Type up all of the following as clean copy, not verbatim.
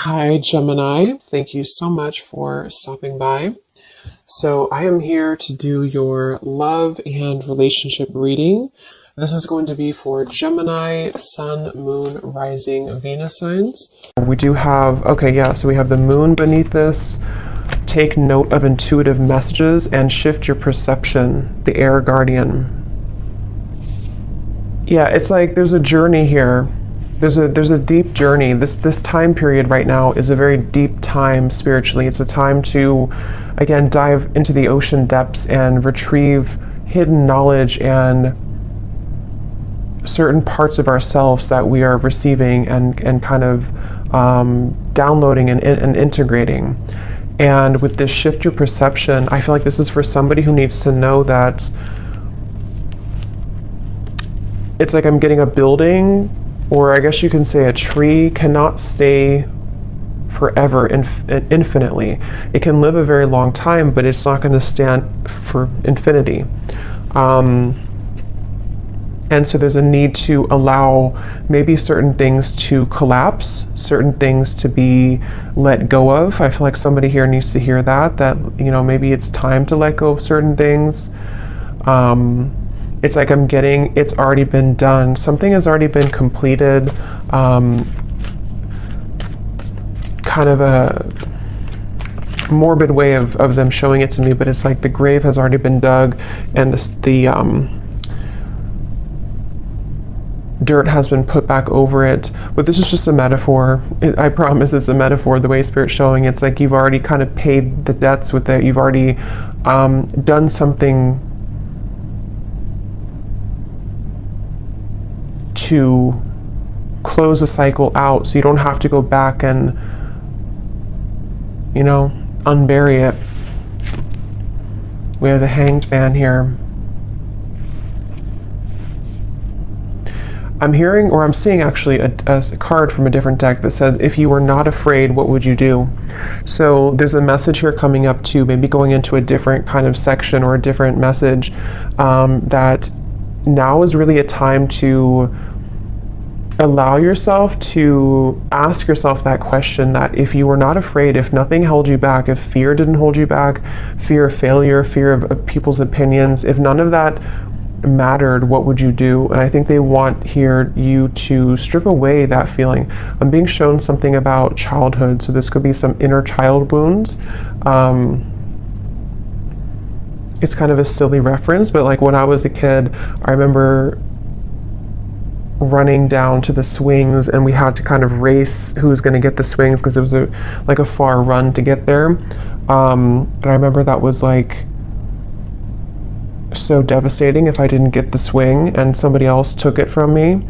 Hi, Gemini. Thank you so much for stopping by. So, I am here to do your love and relationship reading. This is going to be for Gemini, Sun, Moon, Rising, Venus signs. We do have, so we have the moon beneath this. Take note of intuitive messages and shift your perception, the air guardian. Yeah, it's like there's a journey here. There's a deep journey. This time period right now is a very deep time spiritually. It's a time to, again, dive into the ocean depths and retrieve hidden knowledge and certain parts of ourselves that we are receiving and kind of downloading and integrating. And with this shift your perception, I feel like this is for somebody who needs to know that it's like I'm getting a building, or I guess you can say a tree cannot stay forever, infinitely. It can live a very long time, but it's not going to stand for infinity. And so there's a need to allow maybe certain things to collapse, certain things to be let go of. I feel like somebody here needs to hear that, maybe it's time to let go of certain things. It's like it's already been done. Something has already been completed. Kind of a morbid way of them showing it to me, but it's like the grave has already been dug and the dirt has been put back over it. But this is just a metaphor. I promise it's a metaphor. The way Spirit's showing, it's like you've already kind of paid the debts with it. You've already done something to close a cycle out, so you don't have to go back and unbury it. We have the Hanged Man here. I'm hearing, or I'm seeing actually a card from a different deck that says, if you were not afraid, what would you do? So there's a message here coming up to maybe going into a different kind of section or a different message, that now is really a time to allow yourself to ask yourself that question, that if you were not afraid, if nothing held you back, if fear didn't hold you back, fear of failure, fear of people's opinions, if none of that mattered, what would you do? And I think they want here you to strip away that feeling. I'm being shown something about childhood, so this could be some inner child wounds. It's kind of a silly reference, but like when I was a kid, I remember running down to the swings and we had to kind of race who was going to get the swings because it was a far run to get there. And I remember that was like so devastating if I didn't get the swing and somebody else took it from me.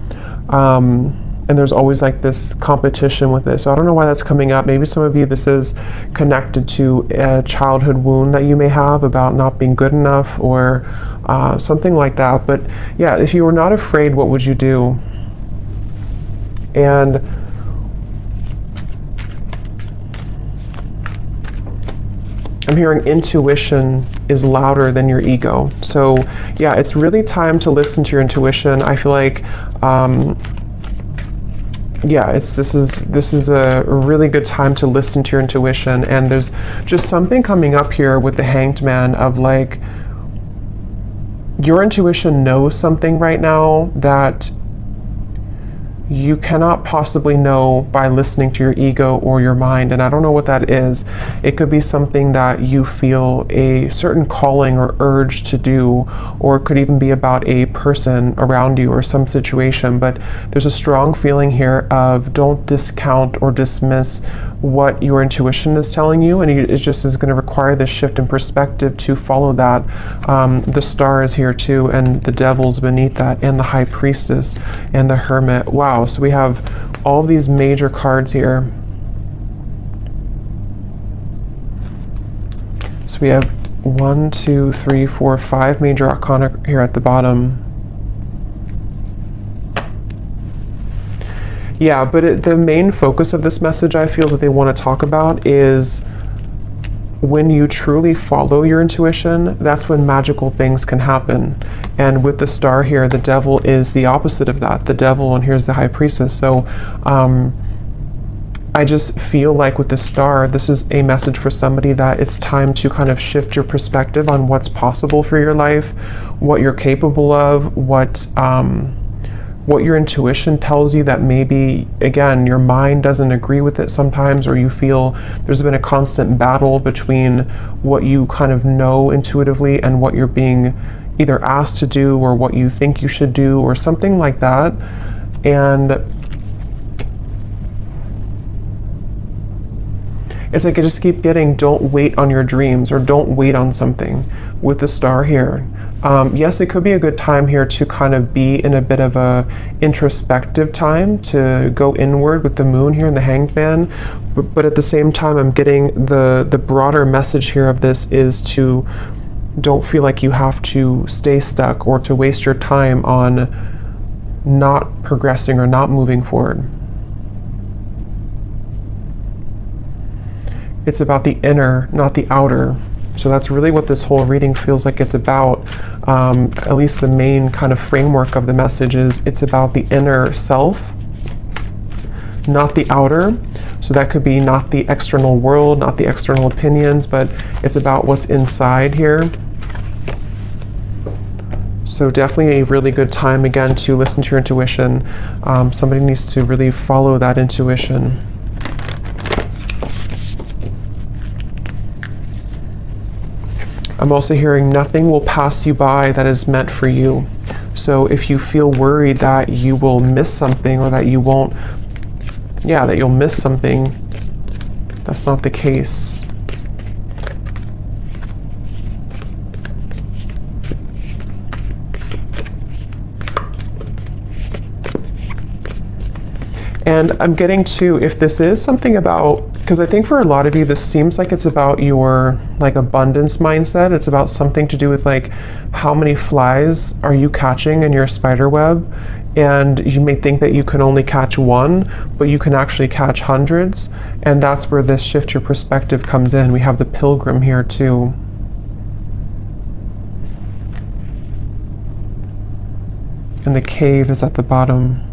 And there's always like this competition with this. So I don't know why that's coming up. Maybe some of you, this is connected to a childhood wound that you may have about not being good enough or something like that. But yeah, if you were not afraid, what would you do? And I'm hearing intuition is louder than your ego. So yeah, it's really time to listen to your intuition. I feel like this is a really good time to listen to your intuition. And there's just something coming up here with the Hanged Man of like, your intuition knows something right now that you cannot possibly know by listening to your ego or your mind. And I don't know what that is. It could be something that you feel a certain calling or urge to do, or it could even be about a person around you or some situation. But there's a strong feeling here of don't discount or dismiss what your intuition is telling you, and it just is going to require this shift in perspective to follow that. The Star is here too, and the Devil's beneath that, and the High Priestess and the Hermit. Wow, so we have all these major cards here. So we have 1, 2, 3, 4, 5 major arcana here at the bottom. Yeah, but the main focus of this message I feel that they want to talk about is when you truly follow your intuition, that's when magical things can happen. And with the Star here, the Devil is the opposite of that. The Devil, and here's the High Priestess. So I just feel like with the star, this is a message for somebody that it's time to kind of shift your perspective on what's possible for your life, what you're capable of, what your intuition tells you that maybe, again, your mind doesn't agree with it sometimes, or you feel there's been a constant battle between what you kind of know intuitively and what you're being either asked to do or what you think you should do or something like that. And it's like I just keep getting, don't wait on your dreams, or don't wait on something with the star here. Yes, it could be a good time here to kind of be in a bit of a introspective time, to go inward with the moon here in the Hanged Man. But at the same time, I'm getting the broader message here of this is to don't feel like you have to stay stuck or to waste your time on not progressing or not moving forward. It's about the inner, not the outer. So that's really what this whole reading feels like it's about. At least the main kind of framework of the message is it's about the inner self, not the outer. So that could be not the external world, not the external opinions, but it's about what's inside here. So definitely a really good time, again, to listen to your intuition. Somebody needs to really follow that intuition. I'm also hearing nothing will pass you by that is meant for you. So if you feel worried that you will miss something, or that you won't, that you'll miss something, that's not the case. And I'm getting to, if this is something about, because I think for a lot of you, this seems like it's about your like abundance mindset. It's about something to do with like how many flies are you catching in your spider web? And you may think that you can only catch one, but you can actually catch hundreds. And that's where this shift your perspective comes in. We have the Pilgrim here too. And the cave is at the bottom.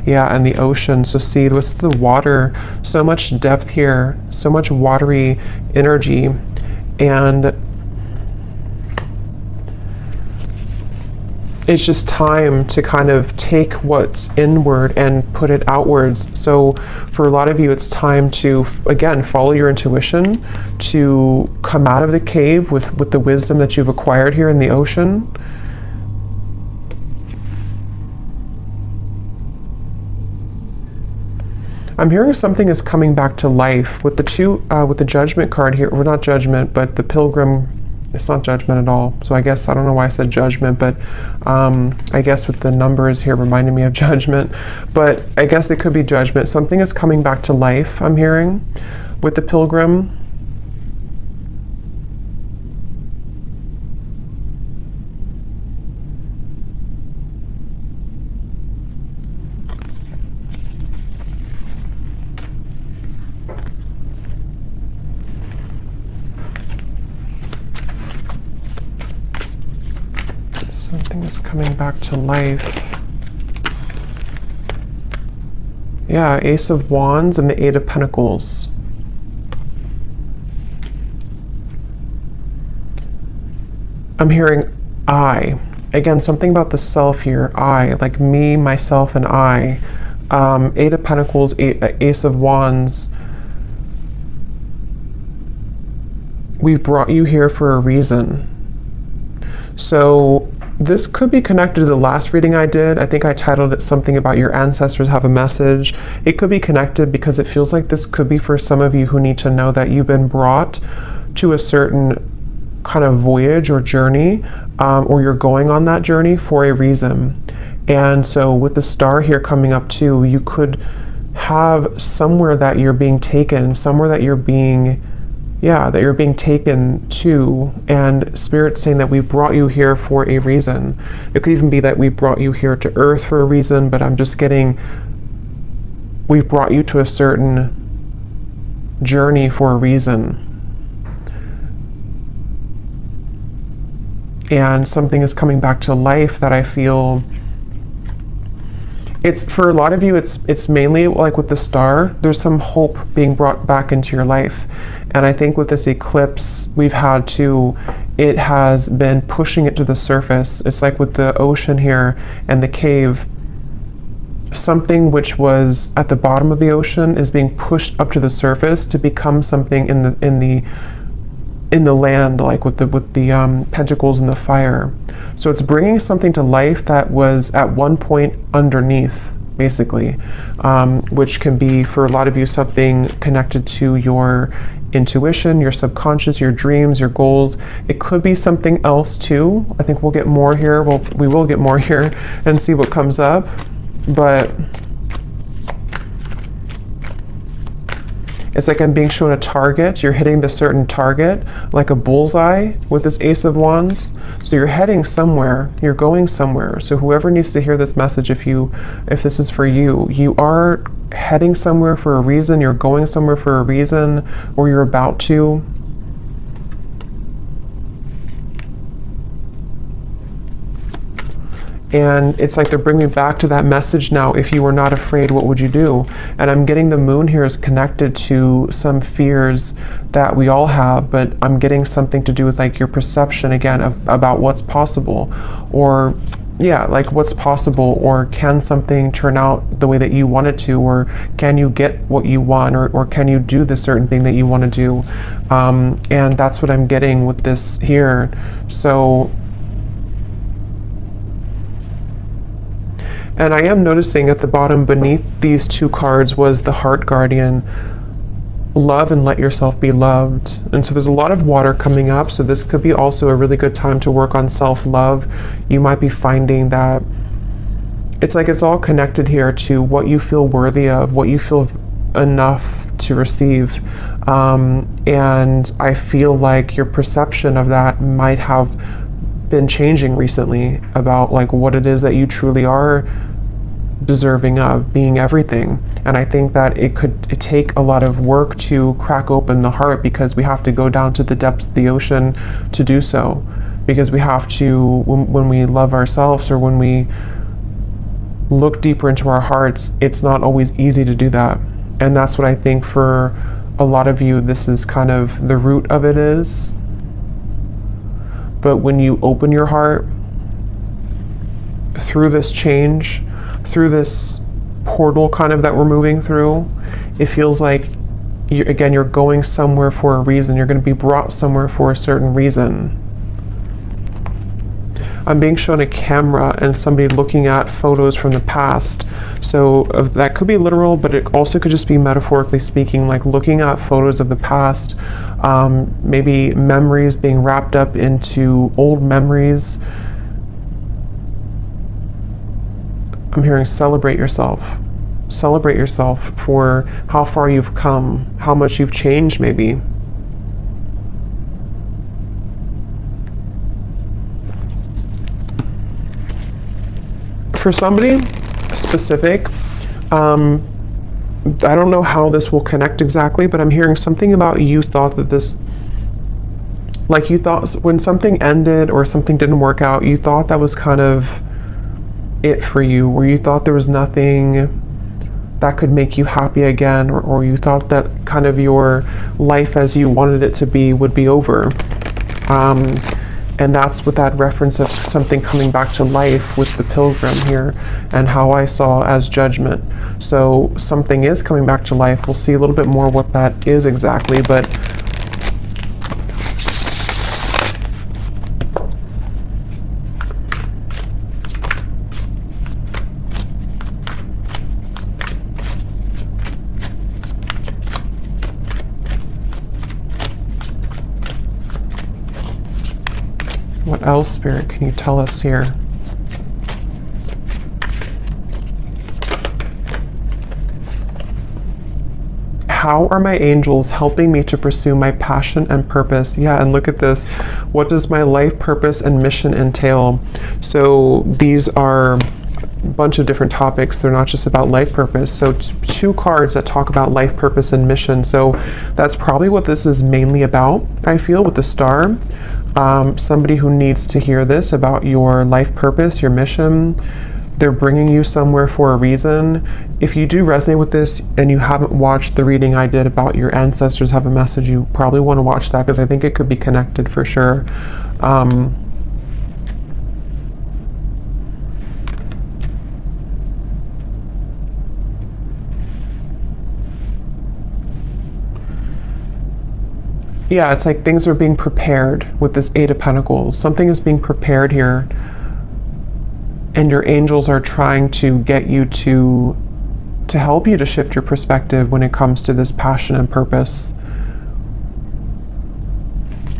Yeah, and the ocean. So see, what's the water? So much depth here, so much watery energy. And it's just time to kind of take what's inward and put it outwards. So for a lot of you, it's time to, again, follow your intuition, to come out of the cave with the wisdom that you've acquired here in the ocean. I'm hearing something is coming back to life with the with the Judgment card here, or not Judgment, but the Pilgrim. It's not Judgment at all. So I guess, I don't know why I said Judgment, but I guess with the numbers here reminding me of Judgment, but I guess it could be Judgment. Something is coming back to life, I'm hearing, with the Pilgrim. Something is coming back to life. Yeah, Ace of Wands and the Eight of Pentacles. I'm hearing I. Again, something about the self here. I, like me, myself, and I. Eight of Pentacles, Ace of Wands. We've brought you here for a reason. So this could be connected to the last reading I did. I think I titled it something about your ancestors have a message. It could be connected because it feels like this could be for some of you who need to know that you've been brought to a certain kind of voyage or journey, or you're going on that journey for a reason. And so with the star here coming up too, you could have somewhere that you're being taken, somewhere that you're being that you're being taken to, and Spirit saying that we brought you here for a reason. It could even be that we brought you here to Earth for a reason, but I'm just getting, we've brought you to a certain journey for a reason. And something is coming back to life that I feel it's for a lot of you, it's mainly like with the star, there's some hope being brought back into your life. And I think with this eclipse we've had to, it has been pushing it to the surface. It's like with the ocean here and the cave, something which was at the bottom of the ocean is being pushed up to the surface to become something in the land, like with the pentacles and the fire. So it's bringing something to life that was at one point underneath, basically, which can be for a lot of you something connected to your intuition, your subconscious, your dreams, your goals. It could be something else too. I think we'll get more here. Well, we will get more here and see what comes up. But it's like I'm being shown a target. You're hitting the certain target, like a bullseye with this Ace of Wands. So you're heading somewhere, you're going somewhere. So whoever needs to hear this message, if this is for you, you are heading somewhere for a reason, you're going somewhere for a reason, or you're about to. And it's like they're bringing me back to that message now. If you were not afraid, what would you do? And I'm getting the moon here is connected to some fears that we all have, but I'm getting something to do with like your perception again about what's possible, or yeah, like what's possible, or can something turn out the way that you want it to, or can you get what you want, or can you do the certain thing that you want to do? And that's what I'm getting with this here. So, and I am noticing at the bottom beneath these two cards was the Heart Guardian, love and let yourself be loved. And so there's a lot of water coming up, so this could be also a really good time to work on self-love. You might be finding that it's like it's all connected here to what you feel worthy of, what you feel enough to receive. And I feel like your perception of that might have been changing recently about like what it is that you truly are deserving of, being everything. And I think that it take a lot of work to crack open the heart, because we have to go down to the depths of the ocean to do so, because we have to, when we love ourselves, or when we look deeper into our hearts, it's not always easy to do that. And that's what I think for a lot of you, this is kind of the root of it is. But when you open your heart through this change, through this portal kind of that we're moving through, it feels like, you're going somewhere for a reason. You're going to be brought somewhere for a certain reason. I'm being shown a camera and somebody looking at photos from the past. So that could be literal, but it also could just be metaphorically speaking, like looking at photos of the past, maybe memories being wrapped up into old memories. I'm hearing celebrate yourself. Celebrate yourself for how far you've come, how much you've changed maybe. For somebody specific, I don't know how this will connect exactly, but I'm hearing something about you thought that this, like you thought when something ended or something didn't work out, you thought that was kind of it for you, or you thought there was nothing that could make you happy again, or you thought that kind of your life as you wanted it to be would be over. And that's with that reference of something coming back to life with the Pilgrim here, and how I saw as judgment. So something is coming back to life. We'll see a little bit more what that is exactly, but what else, Spirit, can you tell us here? How are my angels helping me to pursue my passion and purpose? Yeah, and look at this. What does my life purpose and mission entail? So these are a bunch of different topics. They're not just about life purpose. So two cards that talk about life purpose and mission. So that's probably what this is mainly about, I feel, with the star. Somebody who needs to hear this about your life purpose, your mission, They're bringing you somewhere for a reason. If you do resonate with this and you haven't watched the reading I did about your ancestors have a message, you probably want to watch that, because I think it could be connected for sure. Yeah, it's like things are being prepared with this Eight of Pentacles. Something is being prepared here, and your angels are trying to get you to help you to shift your perspective when it comes to this passion and purpose.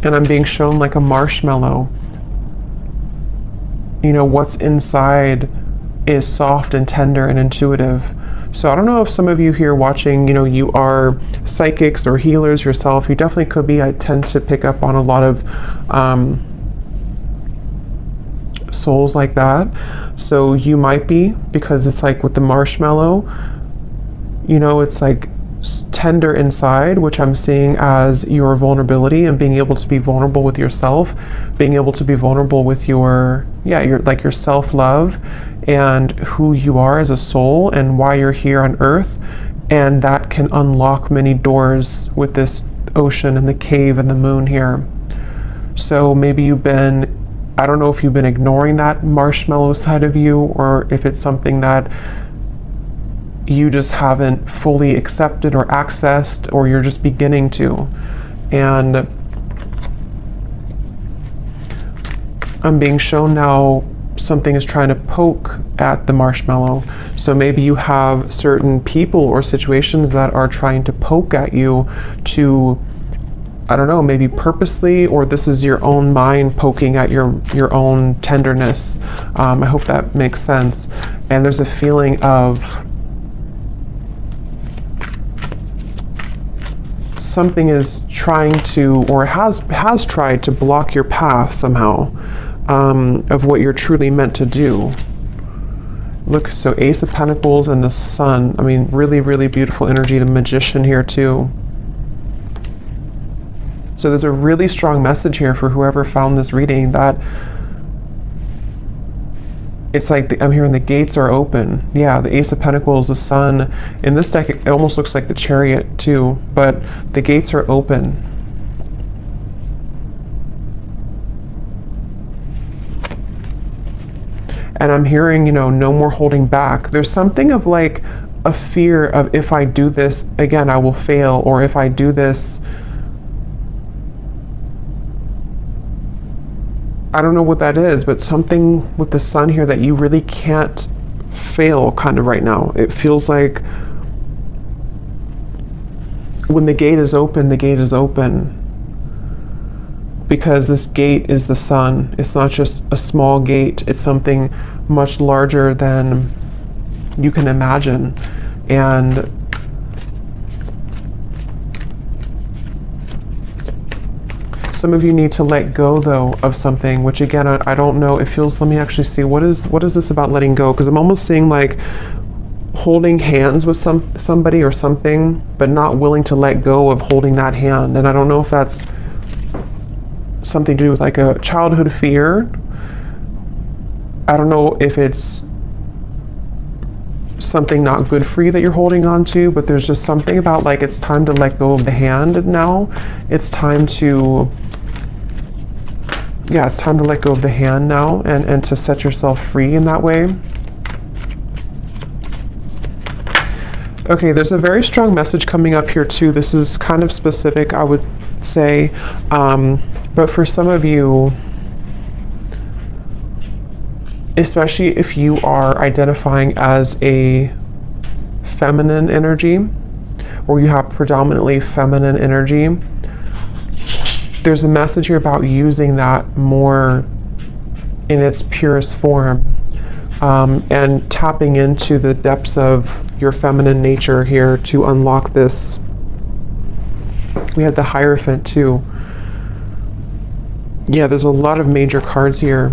And I'm being shown like a marshmallow. You know, what's inside is soft and tender and intuitive. So I don't know if some of you here watching, you know, you are psychics or healers yourself. You definitely could be. I tend to pick up on a lot of souls like that. So you might be, because it's like with the marshmallow, you know, it's like tender inside, which I'm seeing as your vulnerability and being able to be vulnerable with yourself, being able to be vulnerable with your self-love and who you are as a soul and why you're here on earth. And that can unlock many doors with this ocean and the cave and the moon here. So maybe you've been, I don't know if you've been ignoring that marshmallow side of you, or if it's something that you just haven't fully accepted or accessed, or you're just beginning to. And I'm being shown now something is trying to poke at the marshmallow. So maybe you have certain people or situations that are trying to poke at you to, I don't know, maybe purposely, or this is your own mind poking at your own tenderness. I hope that makes sense. And there's a feeling of something is trying to, or has tried to block your path somehow, of what you're truly meant to do. Look, so Ace of Pentacles and the Sun. I mean, really, really beautiful energy. The Magician here too. So there's a really strong message here for whoever found this reading, that it's like I'm hearing the gates are open. Yeah, the Ace of Pentacles, the Sun. In this deck, it almost looks like the Chariot too, but the gates are open. And I'm hearing, you know, no more holding back. There's something of like a fear of, if I do this again, I will fail, or if I do this, I don't know what that is, but something with the Sun here that you really can't fail kind of right now. It feels like when the gate is open, the gate is open. Because this gate is the Sun. It's not just a small gate. It's something much larger than you can imagine. And some of you need to let go, though, of something, which again, I don't know. It feels, let me actually see, what is this about letting go? Because I'm almost seeing like holding hands with somebody or something, but not willing to let go of holding that hand. And I don't know if that's something to do with like a childhood fear. I don't know if it's something not good for you that you're holding on to, but there's just something about like it's time to let go of the hand now. It's time to, yeah, it's time to let go of the hand now, and to set yourself free in that way. Okay, there's a very strong message coming up here too. This is kind of specific, I would say, but for some of you, especially if you are identifying as a feminine energy, or you have predominantly feminine energy, there's a message here about using that more in its purest form, and tapping into the depths of your feminine nature here to unlock this. We have the Hierophant too. Yeah, there's a lot of major cards here.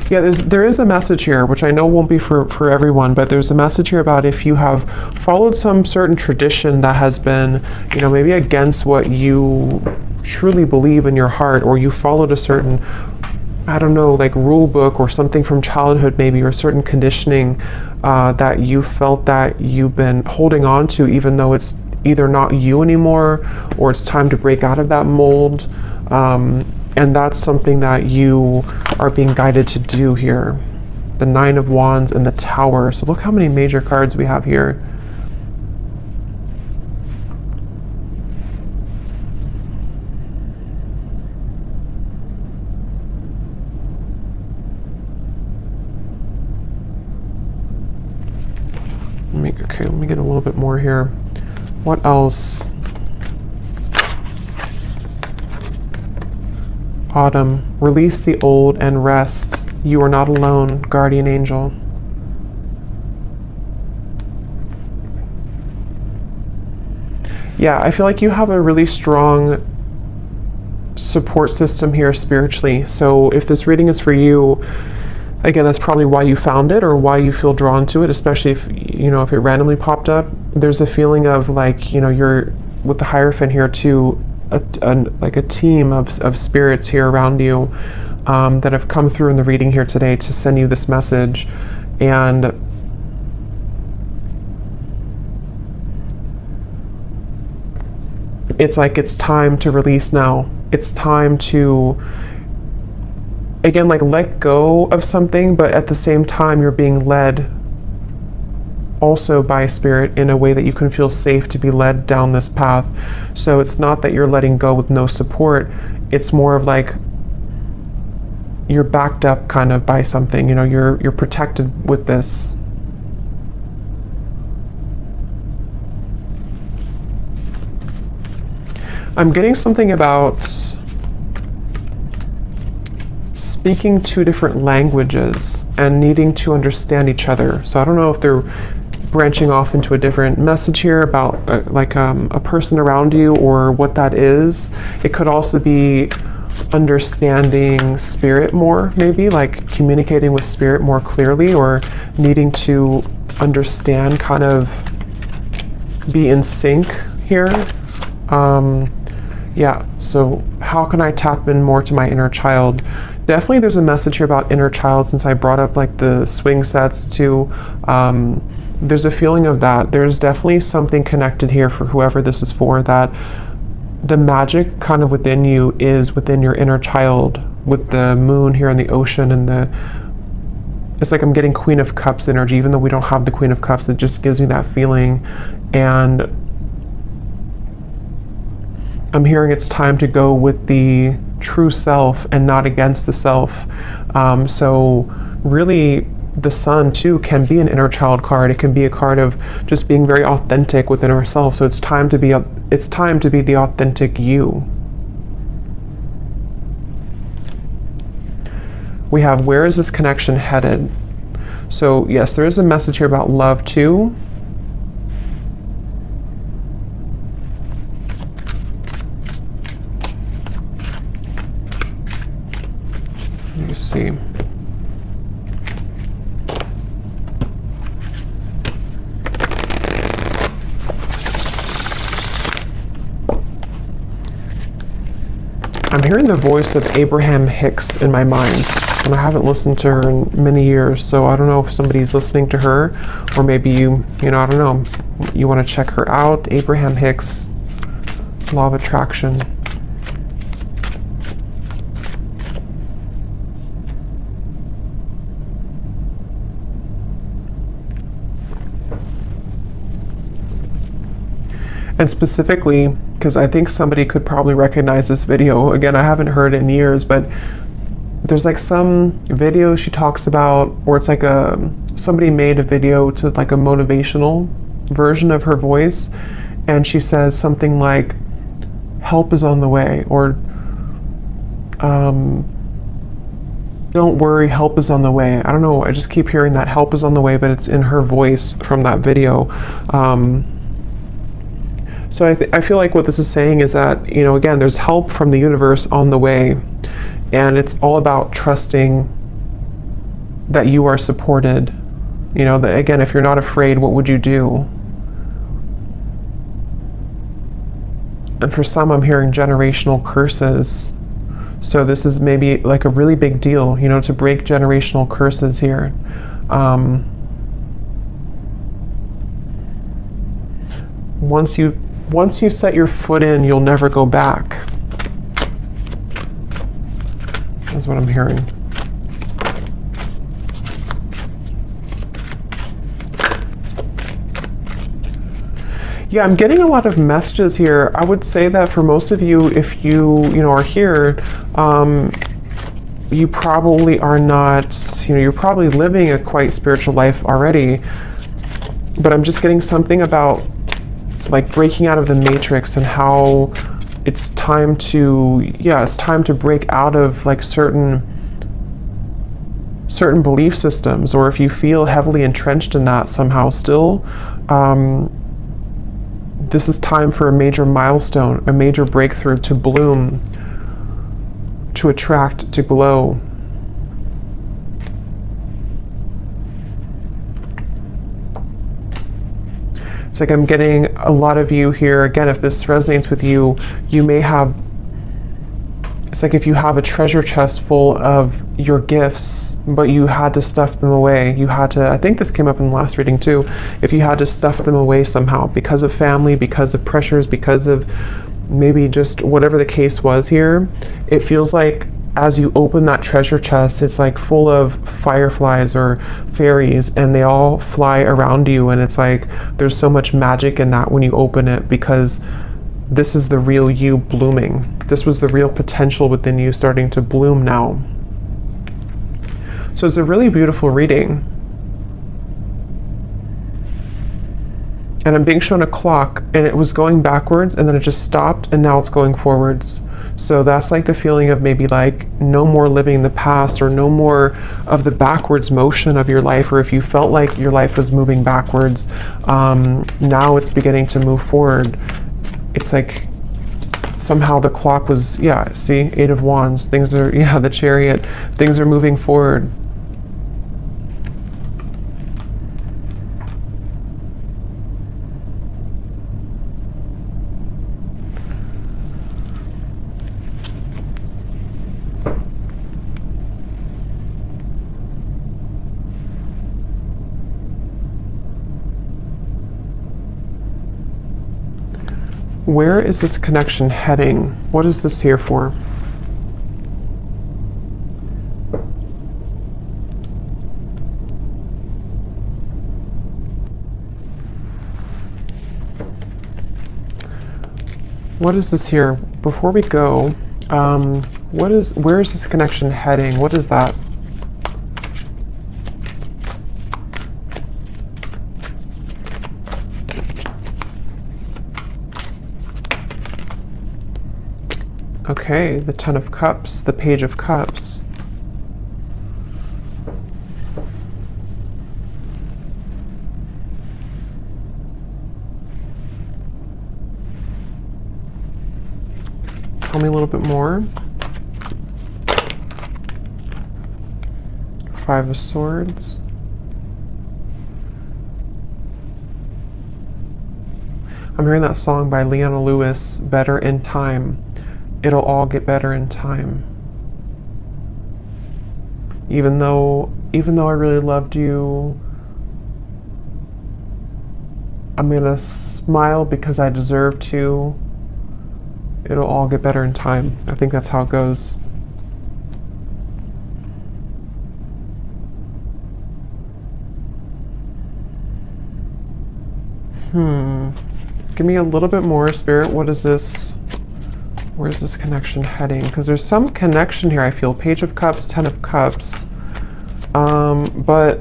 Yeah, there is a message here, which I know won't be for everyone, but there's a message here about if you have followed some certain tradition that has been, you know, maybe against what you truly believe in your heart, or you followed a certain, I don't know, like rule book or something from childhood maybe, or certain conditioning that you felt that you've been holding on to, even though it's either not you anymore or it's time to break out of that mold. And that's something that you are being guided to do here. The Nine of Wands and the Tower. So look how many major cards we have here. Let me get a little bit more here. What else? Autumn. Release the old and rest. You are not alone, guardian angel. Yeah, I feel like you have a really strong support system here spiritually. So if this reading is for you, again, that's probably why you found it or why you feel drawn to it, especially if, you know, if it randomly popped up. There's a feeling of like, you know, you're with the Hierophant here too, like a team of spirits here around you that have come through in the reading here today to send you this message. And it's like it's time to release now. It's time to, again, like let go of something, but at the same time you're being led also by spirit in a way that you can feel safe to be led down this path. So it's not that you're letting go with no support. It's more of like you're backed up kind of by something, you know, you're protected with this. I'm getting something about speaking two different languages and needing to understand each other. So I don't know if they're branching off into a different message here about a person around you or what that is. It could also be understanding spirit more, maybe like communicating with spirit more clearly, or needing to understand, kind of be in sync here. Yeah, so how can I tap in more to my inner child? Definitely there's a message here about inner child, since I brought up like the swing sets too. There's a feeling of that. There's definitely something connected here for whoever this is for, that the magic kind of within you is within your inner child, with the moon here in the ocean, and it's like I'm getting Queen of Cups energy, even though we don't have the Queen of Cups. It just gives me that feeling. And I'm hearing it's time to go with the true self and not against the self. So really, the Sun too can be an inner child card. It can be a card of just being very authentic within ourselves. So it's time to be the authentic you. We have, where is this connection headed? So yes, there is a message here about love too. Let me see. I'm hearing the voice of Abraham Hicks in my mind, and I haven't listened to her in many years, so I don't know if somebody's listening to her, or maybe you know, I don't know, you want to check her out. Abraham Hicks, Law of Attraction. And specifically, because I think somebody could probably recognize this video. Again, I haven't heard it in years, but there's like some video she talks about, or it's like somebody made a video to like a motivational version of her voice, and she says something like, help is on the way, or don't worry, help is on the way. I don't know, I just keep hearing that help is on the way, but it's in her voice from that video. So I feel like what this is saying is that, you know, again, there's help from the universe on the way, and it's all about trusting that you are supported. You know, that again, if you're not afraid, what would you do? And for some, I'm hearing generational curses. So this is maybe like a really big deal, you know, to break generational curses here. Once you set your foot in, you'll never go back. That's what I'm hearing. Yeah, I'm getting a lot of messages here. I would say that for most of you, if you are here, you probably are not, you're probably living a quite spiritual life already. But I'm just getting something about like breaking out of the matrix and how it's time to, it's time to break out of like certain belief systems, or if you feel heavily entrenched in that somehow still, this is time for a major milestone, a major breakthrough to bloom, to attract, to glow. It's like I'm getting a lot of you here. Again, if this resonates with you, you may have, it's like if you have a treasure chest full of your gifts, but you had to stuff them away. You had to, I think this came up in the last reading too, if you had to stuff them away somehow because of family, because of pressures, because of maybe just whatever the case was here, it feels like as you open that treasure chest, it's like full of fireflies or fairies, and they all fly around you, and it's like there's so much magic in that when you open it, because this is the real you blooming. This was the real potential within you starting to bloom now. So it's a really beautiful reading. And I'm being shown a clock, and it was going backwards, and then it just stopped, and now it's going forwards. So that's like the feeling of maybe like no more living in the past, or no more of the backwards motion of your life, or if you felt like your life was moving backwards, now it's beginning to move forward. It's like somehow the clock was, see, 8 of Wands, things are, the Chariot, things are moving forward. Where is this connection heading? What is this here for? What is this here? Before we go, where is this connection heading? What is that? Okay, the 10 of Cups, the Page of Cups. Tell me a little bit more. 5 of Swords. I'm hearing that song by Leona Lewis, Better in Time. It'll all get better in time. Even though I really loved you, I'm gonna smile because I deserve to. It'll all get better in time. I think that's how it goes. Give me a little bit more, Spirit. What is this? Where's this connection heading? Because there's some connection here, I feel. Page of Cups, 10 of Cups. But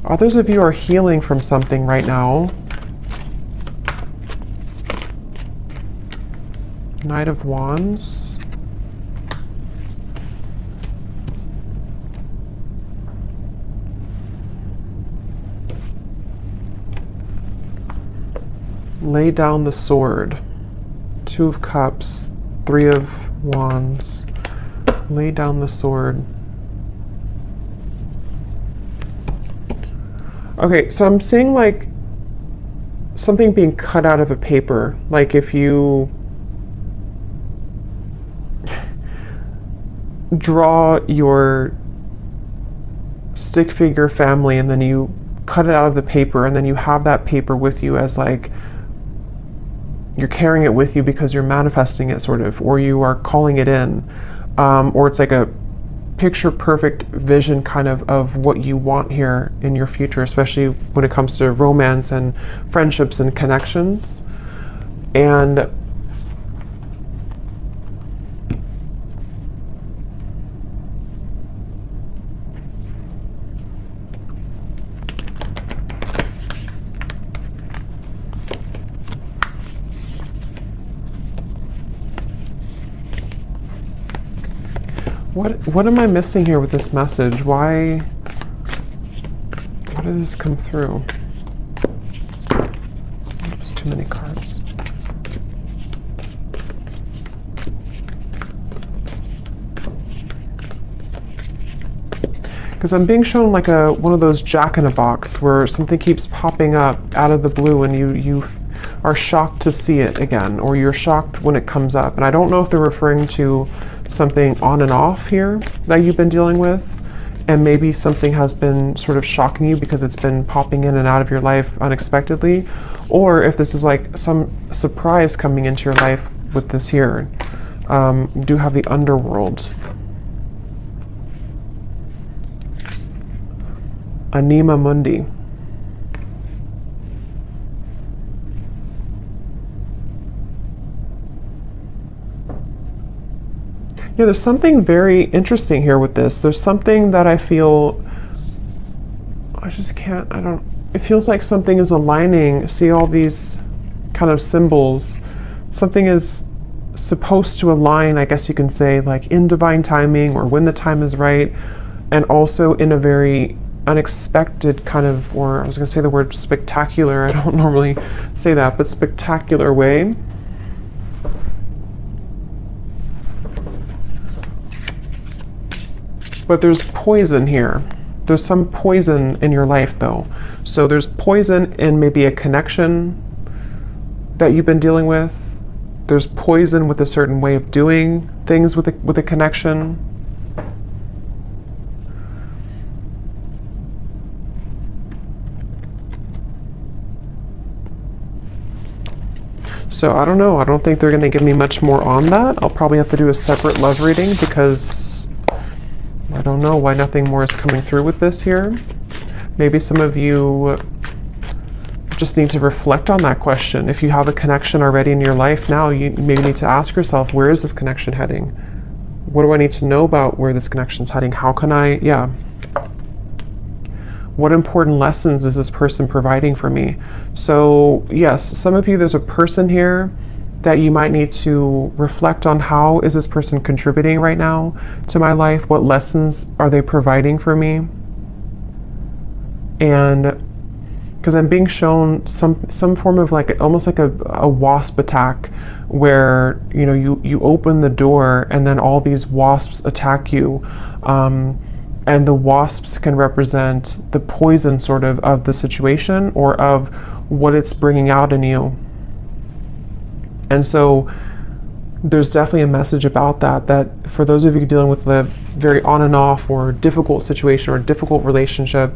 others of you are healing from something right now. Knight of Wands. Lay down the sword. 2 of Cups, 3 of Wands. Lay down the sword. Okay, so I'm seeing like something being cut out of a paper. Like if you draw your stick figure family and then you cut it out of the paper, and then you have that paper with you as like you're carrying it with you because you're manifesting it, sort of, or you are calling it in, or it's like a picture perfect vision kind of what you want here in your future, especially when it comes to romance and friendships and connections. And what am I missing here with this message? Why did this come through? There's too many cards. Because I'm being shown like one of those jack-in-a-box where something keeps popping up out of the blue and you are shocked to see it again, or you're shocked when it comes up. And I don't know if they're referring to something on and off here that you've been dealing with, and maybe something has been sort of shocking you because it's been popping in and out of your life unexpectedly, or if this is like some surprise coming into your life with this here. You do have the underworld. Anima Mundi. Yeah, there's something very interesting here with this. There's something that I feel, it feels like something is aligning. See all these kind of symbols. Something is supposed to align, I guess you can say, like in divine timing or when the time is right, and also in a very unexpected kind of, or I was going to say the word spectacular, I don't normally say that, but spectacular way. But there's poison here. There's some poison in your life though. So there's poison in maybe a connection that you've been dealing with. There's poison with a certain way of doing things with a connection. So I don't know. I don't think they're going to give me much more on that. I'll probably have to do a separate love reading because I don't know why nothing more is coming through with this here. Maybe some of you just need to reflect on that question. If you have a connection already in your life now, you maybe need to ask yourself, where is this connection heading? What do I need to know about where this connection is heading? How can I, what important lessons is this person providing for me? So yes, some of you, there's a person here that you might need to reflect on. How is this person contributing right now to my life? What lessons are they providing for me? And because I'm being shown some form of like almost like a wasp attack, where you open the door and then all these wasps attack you, and the wasps can represent the poison sort of the situation or of what it's bringing out in you. And so there's definitely a message about that for those of you dealing with the very on and off or difficult situation or difficult relationship,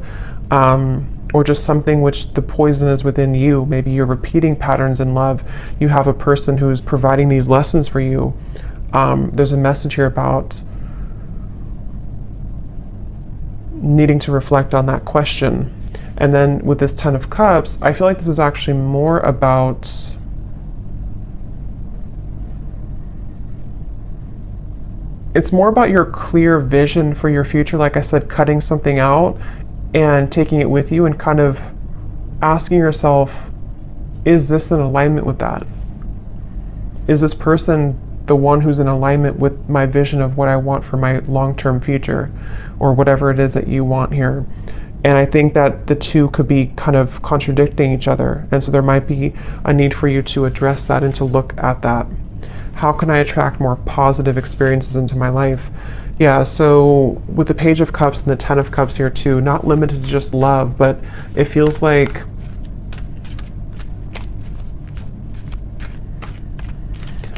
or just something which the poison is within you. Maybe you're repeating patterns in love. You have a person who's providing these lessons for you. There's a message here about needing to reflect on that question. And then with this Ten of Cups, I feel like this is actually more about your clear vision for your future. Like I said, cutting something out and taking it with you and kind of asking yourself, is this in alignment with that? Is this person the one who's in alignment with my vision of what I want for my long-term future, or whatever it is that you want here? And I think that the two could be kind of contradicting each other. And so there might be a need for you to address that and to look at that. How can I attract more positive experiences into my life? Yeah, so with the Page of Cups and the Ten of Cups here too, not limited to just love, but it feels like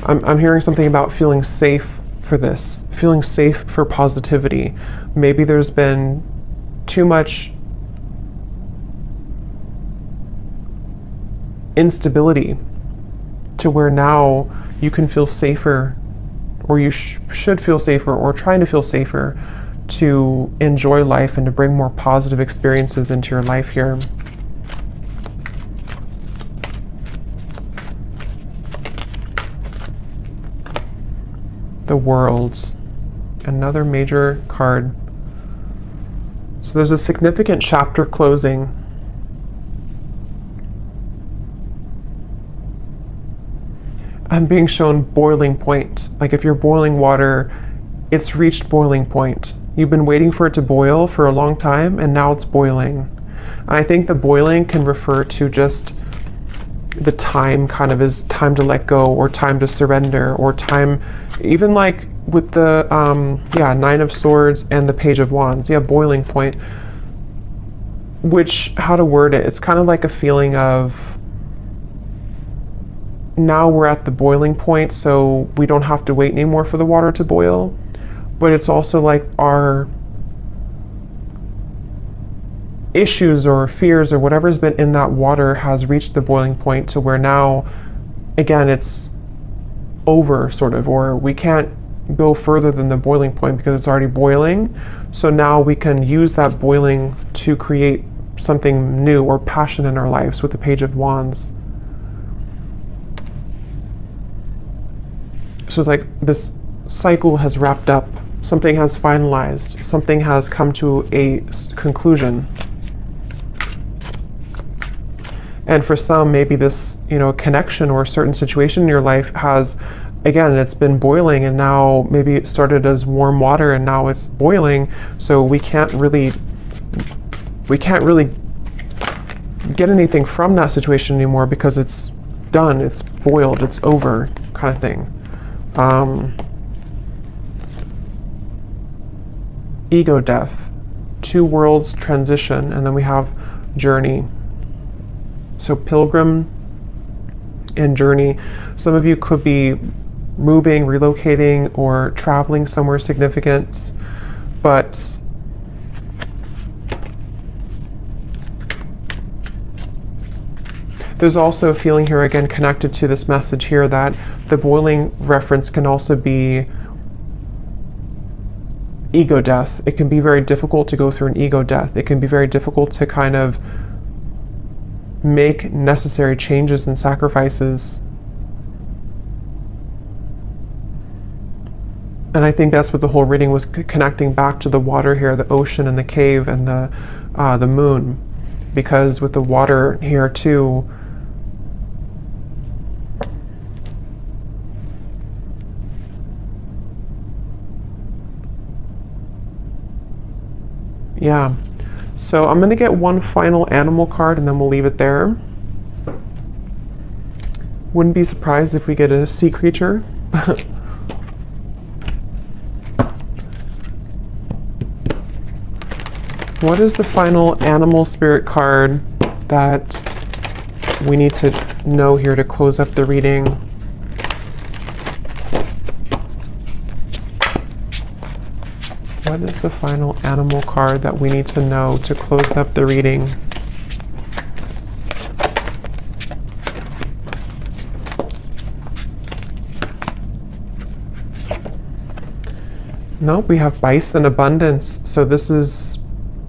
I'm hearing something about feeling safe for this, feeling safe for positivity. Maybe there's been too much instability to where now you can feel safer, or you should feel safer, or trying to feel safer to enjoy life and to bring more positive experiences into your life here. The World, another major card. So there's a significant chapter closing. I'm being shown boiling point. Like if you're boiling water, it's reached boiling point. You've been waiting for it to boil for a long time, and now it's boiling. I think the boiling can refer to just the time, kind of is time to let go, or time to surrender, or time, even like with the Nine of Swords and the Page of Wands. Yeah, boiling point. Which, how to word it, it's kind of like a feeling of now we're at the boiling point, so we don't have to wait anymore for the water to boil. But it's also like our issues or fears or whatever's been in that water has reached the boiling point, to where now, again, it's over, sort of, or we can't go further than the boiling point because it's already boiling. So now we can use that boiling to create something new or passion in our lives with the Page of Wands. So it's like this cycle has wrapped up, something has finalized, something has come to a conclusion. And for some, maybe this, connection or a certain situation in your life has, again, it's been boiling, and now maybe it started as warm water and now it's boiling. So we can't really get anything from that situation anymore because it's done, it's boiled, it's over, kind of thing. Ego death, two worlds transition, and then we have journey. So pilgrim and journey. Some of you could be moving, relocating, or traveling somewhere significant, but there's also a feeling here, again, connected to this message here, that the boiling reference can also be ego death. It can be very difficult to go through an ego death. It can be very difficult to kind of make necessary changes and sacrifices. And I think that's what the whole reading was connecting back to, the water here, the ocean and the cave and the moon. Because with the water here too, yeah. So I'm going to get one final animal card and then we'll leave it there. Wouldn't be surprised if we get a sea creature. What is the final animal spirit card that we need to know here to close up the reading? What is the final animal card that we need to know to close up the reading? Nope, we have bison abundance. So this is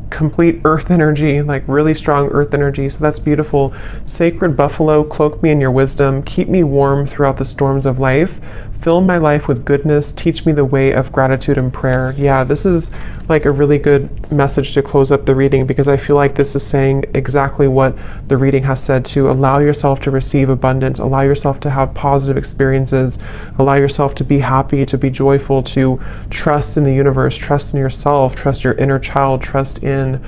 complete earth energy, like really strong earth energy. So that's beautiful. Sacred buffalo, cloak me in your wisdom. Keep me warm throughout the storms of life. Fill my life with goodness. Teach me the way of gratitude and prayer. Yeah, this is like a really good message to close up the reading, because I feel like this is saying exactly what the reading has said, to allow yourself to receive abundance, allow yourself to have positive experiences, allow yourself to be happy, to be joyful, to trust in the universe, trust in yourself, trust your inner child, trust in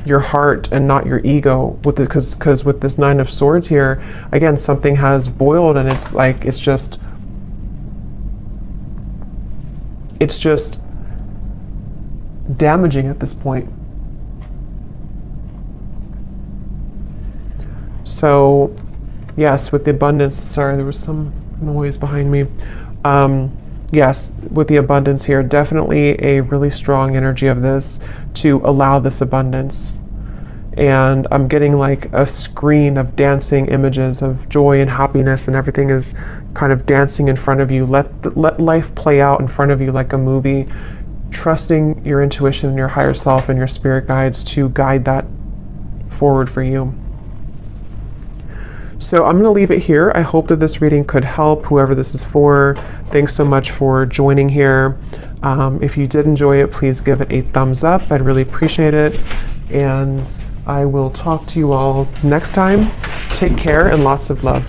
your heart and not your ego. Because with this Nine of Swords here, again, something has boiled, and it's like, it's it's just damaging at this point. So yes, with the abundance, sorry, there was some noise behind me. Yes, with the abundance here, definitely a really strong energy of this to allow this abundance. And I'm getting like a screen of dancing images of joy and happiness, and everything is kind of dancing in front of you. Let life play out in front of you like a movie, trusting your intuition and your higher self and your spirit guides to guide that forward for you. So I'm going to leave it here. I hope that this reading could help whoever this is for. Thanks so much for joining here. If you did enjoy it, please give it a thumbs up. I'd really appreciate it. And I will talk to you all next time. Take care and lots of love.